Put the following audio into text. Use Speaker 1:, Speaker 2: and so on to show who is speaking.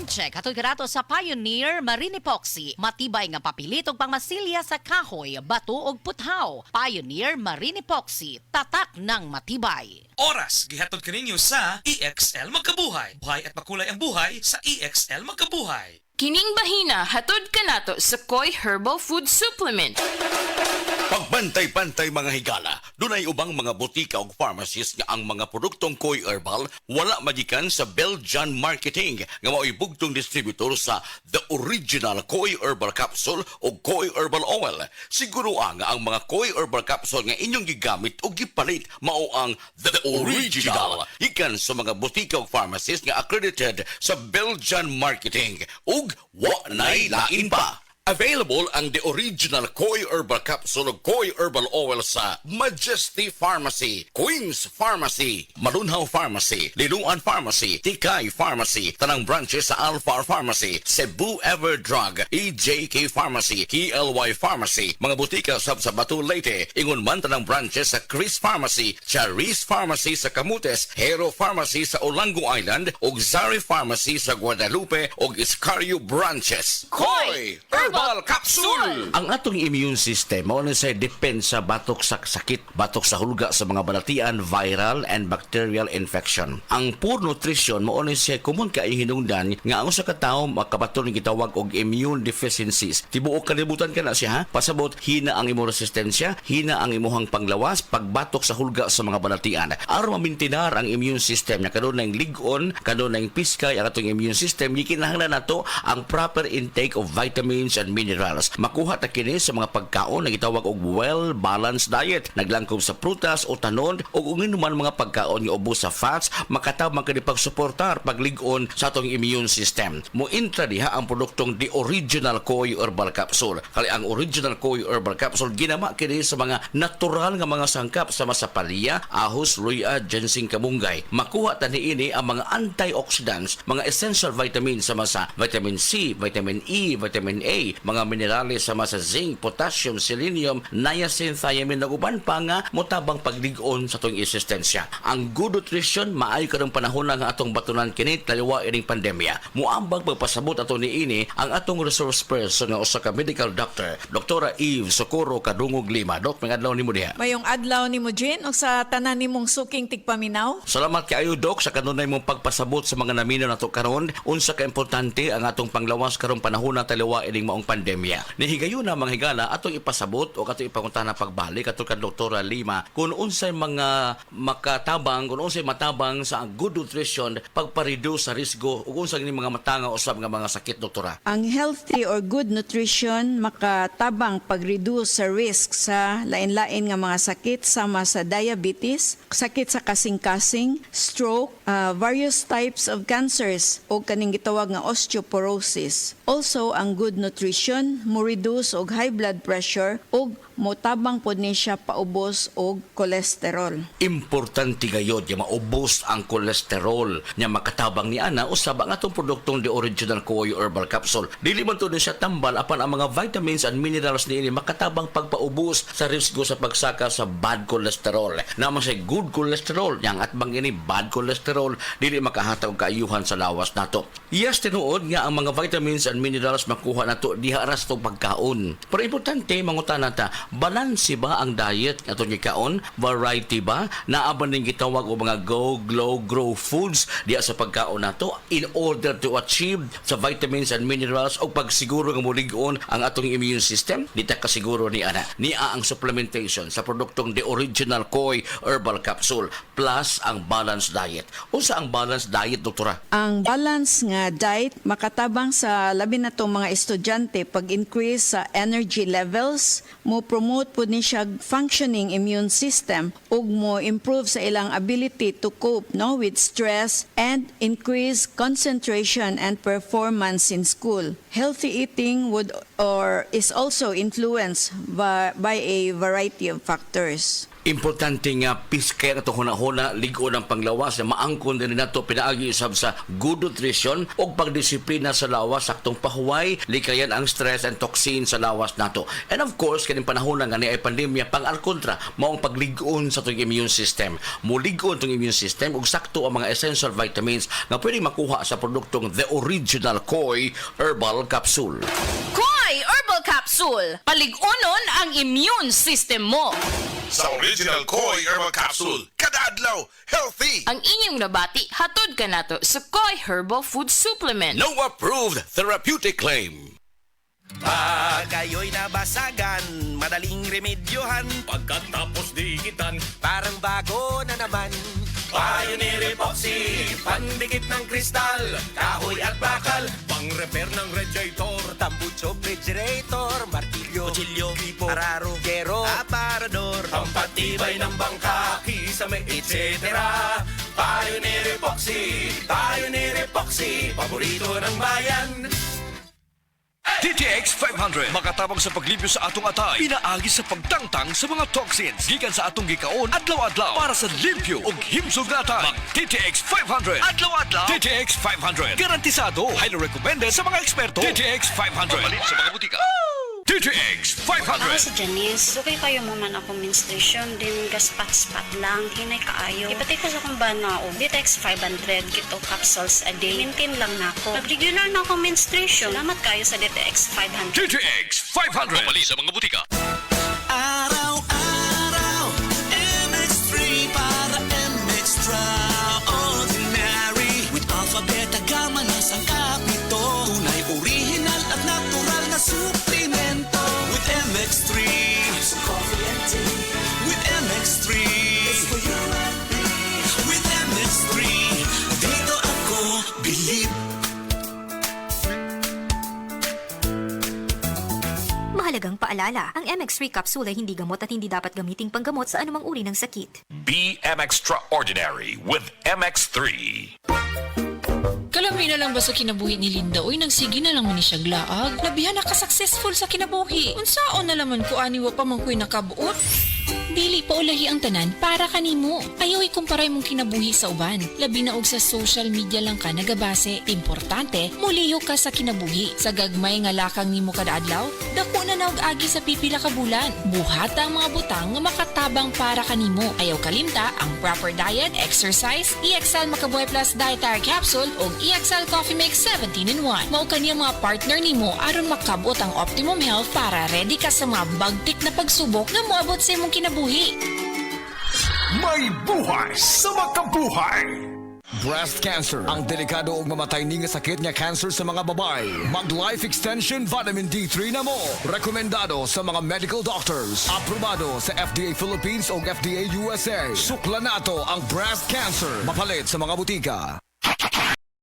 Speaker 1: check hatod kanato sa Pioneer Marine Epoxy. Matibay nga papilit ug pangmasilya sa kahoy, bato ug puthaw. Pioneer Marine Epoxy, tatak ng matibay.
Speaker 2: Oras gihatod kaninyo sa EXL Magkabuhay. Buhay at makulay ang buhay sa EXL Magkabuhay.
Speaker 3: Kining bahina hatod kanato sa Koi Herbal Food Supplement.
Speaker 4: Pagbantay-bantay mga higala, dunay ubang mga butika ug pharmacies nga ang mga produktong Koi Herbal wala magikan sa Belgian Marketing nga mao'y bugtong distributor sa The Original Koi Herbal Capsule o Koi Herbal Oil. Siguro nga ang mga Koi Herbal Capsule nga inyong gigamit o gipalit mao ang The Original. Ikan sa mga butika ug pharmacies nga accredited sa Belgian Marketing ug wa nay lain pa. Available ang The Original Koi Herbal Capsule o Koi Herbal Oil sa Majesty Pharmacy, Queen's Pharmacy, Malunhaw Pharmacy, Linuan Pharmacy, Tikay Pharmacy, tanang branches sa Alpha Pharmacy, Cebu Everdrug, EJK Pharmacy, KLY Pharmacy, mga butika sa Batu Leyte, ingon man tanang branches sa Chris Pharmacy, Charis Pharmacy sa Camotes, Hero Pharmacy sa Olango Island, ug Zari Pharmacy sa Guadalupe ug Iscario branches. Koi Herbal Capsule! Ang atong immune system mao na say depensa batok sa sakit, batok sa hulga sa mga balatian, viral and bacterial infection. Ang poor nutrition mao na say common kay hinungdan nga ang usa ka tawo makabaton gitawag og immune deficiencies. Tibuok kalibutan kana siya ha. Pasabot hina ang imong resistensya, hina ang imuhang panglawas, pagbatok sa hulga sa mga balatian. Aron mamintinar ang immune system nga kanunay lig-on, kanunay piskay ang atong immune system, gikinahanglan nato ang proper intake of vitamins and minerals. Makuha ta kini sa mga pagkaon na gitawag og well-balanced diet. Naglangkob sa prutas o tanon o kung inuman mga pagkaon nga ubos sa fats, makatabang kini pagsuportar paglig-on sa atong immune system. Mointra diha ang produktong The Original Koi Herbal Capsule. Kali ang Original Koi Herbal Capsule ginama kini sa mga natural nga mga sangkap sa masapalya, ahos, luya, ginseng, kamunggay. Makuha ta niini ang mga antioxidants, mga essential vitamins sa masa vitamin C, vitamin E, vitamin A, mga minerales sama sa zinc, potassium, selenium, niacin, thiamine ug uban pa nga motabang paglig-on sa atong resistensya. Ang good nutrition maayo kadang panahon nga atong batunan kini taliwa ining pandemya. Muambag pagpasabot ato niini ang atong resource person nga usa ka medical doctor, Dr. Eve Socorro Kadungog Lima. Dok, may adlaw nimo diha.
Speaker 5: Mayong adlaw ni mo, Jen, o sa tanan nimong suking tigpaminaw.
Speaker 4: Salamat kaayo, Dok, sa kanunay mong pagpasabot sa mga naminaw nato karon. Unsa ka importante ang atong panglawas karong panahon na taliwa ining maong pandemya. Nihigayon na mga higala atong ipasabot o katong ipangunta na pagbalik ato kan Dr. Lima kung unsay mga makatabang, kung unsay matabang sa good nutrition pagpa-reduce sa risgo ug unsay ni mga matanga usab nga mga sakit, doktora.
Speaker 5: Ang healthy or good nutrition makatabang pag-reduce sa risk sa lain-lain nga mga sakit sama sa diabetes, sakit sa kasing-kasing, stroke, various types of cancers o kaning gitawag nga osteoporosis. Also, ang good nutrition mo reduce og high blood pressure ug motabang pod ni siya paubos og cholesterol.
Speaker 4: Importante gayod nga maubos ang cholesterol nya makatabang ni ana usab ang atong produktong The Original Koi Herbal Capsule. Dili man to ni siya tambal apan ang mga vitamins and minerals niini makatabang pagpaubos sa risgo sa pagsaka sa bad cholesterol. Naman sa good cholesterol yang atbang ini bad cholesterol dili makahatag og kaayuhan sa lawas nato. Yes, tinuod nga ang mga vitamins and minerals makuha nato diha ras to pagkaon. Pero importante mangutan nata, balanse ba ang diet ato ni kaon? Variety ba? Naaban ning gitawag og mga go, glow, grow foods diha sa pagkaon nato in order to achieve sa vitamins and minerals o pagsiguro nga mulig-on ang atong immune system. Dita kasiguro ni ana. Nia ang supplementation sa produktong The Original Koi Herbal Capsule plus ang balanced diet. Unsa ang balanced diet, doktora?
Speaker 5: Ang balance nga diet makatabang sa labi na tong mga estudyante pag-increase sa energy levels, mo promote po ni siya functioning immune system ug mo improve sa ilang ability to cope with stress and increase concentration and performance in school. Healthy eating would or is also influenced by a variety of factors.
Speaker 4: Importante nga piskay na ito huna-huna, ligo ng panglawas na maangkon din na ito pinaagi usab sa good nutrition o pagdisiplina sa lawas, saktong pahuway, likayan ang stress and toxin sa lawas nato. And of course, kaning panahon nga ni ay pandemya, pang-alkontra, maong pagligon sa itong immune system. Muligon itong immune system ug sakto ang mga essential vitamins na pwede makuha sa produktong The Original Koi Herbal Capsule.
Speaker 3: Koi Herbal Capsule. Paligunon ang immune system mo.
Speaker 6: Sa Original Koi Herbal Capsule, kada adlaw, healthy!
Speaker 3: Ang inyong nabati, hatod ka nato sa Koi Herbal Food Supplement.
Speaker 4: No approved therapeutic claim.
Speaker 7: Pag kayo'y nabasagan, madaling remedyohan.
Speaker 2: Pagkatapos dikitan,
Speaker 7: Parang bago na naman.
Speaker 2: Pioneer Epoxy, pandikit ng kristal, kahoy at bakal,
Speaker 7: Pang-repair ng radiator, tambucho, refrigerator, martilyo, kutsilyo, gripo, araro, gero, aparador,
Speaker 2: pampatibay ng bangka, kisame, etc. Pioneer Epoxy, paborito ng bayan.
Speaker 8: TTX 500 makatabang sa paglibyo sa atong atay, pinaagi sa pagtangtang sa mga toxins gikan sa atong gikaon adlaw-adlaw para sa limpyo ug himsog na atay. Mag TTX 500 adlaw-adlaw. TTX 500 garantisado, highly recommended sa mga eksperto. TTX 500 mabalin sa mga butika. TTX
Speaker 9: Ako
Speaker 8: 500.
Speaker 9: si Janice, okay kayo mo man ako menstruation, din gaspat-spat lang, hinay kaayo. Ipatay ko sa kong banao, DTX 500, kito capsules a day. Maintain lang na ako. Pag-regular na ako menstruation, salamat kayo sa DTX 500.
Speaker 8: TTX 500 mabalin sa mga butika.
Speaker 7: araw-araw, MX3 para extraordinary. With alpha, beta, gamma na sang kapito, tunay, original at natural na suplemento. With MX3, coffee and tea. With MX3, it's for you and me. With MX3, dito ako believe.
Speaker 10: Mahalagang paalala, ang MX3 capsule ay hindi gamot at hindi dapat gamiting panggamot sa anumang uri ng sakit.
Speaker 6: BM Extraordinary with MX3.
Speaker 11: Kalami na lang ba sa kinabuhi ni Linda? Uy, nagsige na lang man ni siya glaag. Labihan na ka-successful sa kinabuhi. Unsaon na laman ko aniwa pa man ko'y nakabuot? Dili pa ulahi ang tanan para kanimo. Ayaw ikumparay mong kinabuhi sa uban. Labi na og sa social media lang ka nagabase. Importante, muliyo ka sa kinabuhi. Sa gagmay nga lakang nimo kada adlaw, dako na naog agi sa pipila ka bulan. Buhata ang mga butang nga makatabang para kanimo. Ayaw kalimta ang proper diet, exercise, EXL Makabuhay Plus Dietary Capsule o EXL Coffee Mix 17-in-1. Mao kaniya mga partner nimo aron makabot ang optimum health para ready ka sa mga bagtik na pagsubok na moabot sa imong kinabuhi.
Speaker 8: May buhay sa makabuhay. Breast cancer, ang delikado ug mamatay ni nga sakit nga cancer sa mga babae. Mag Life Extension Vitamin D3 na mo. Rekomendado sa mga medical doctors. Aprobado sa FDA Philippines o FDA USA. Sukla nato ang breast cancer. Mapalit sa mga butika.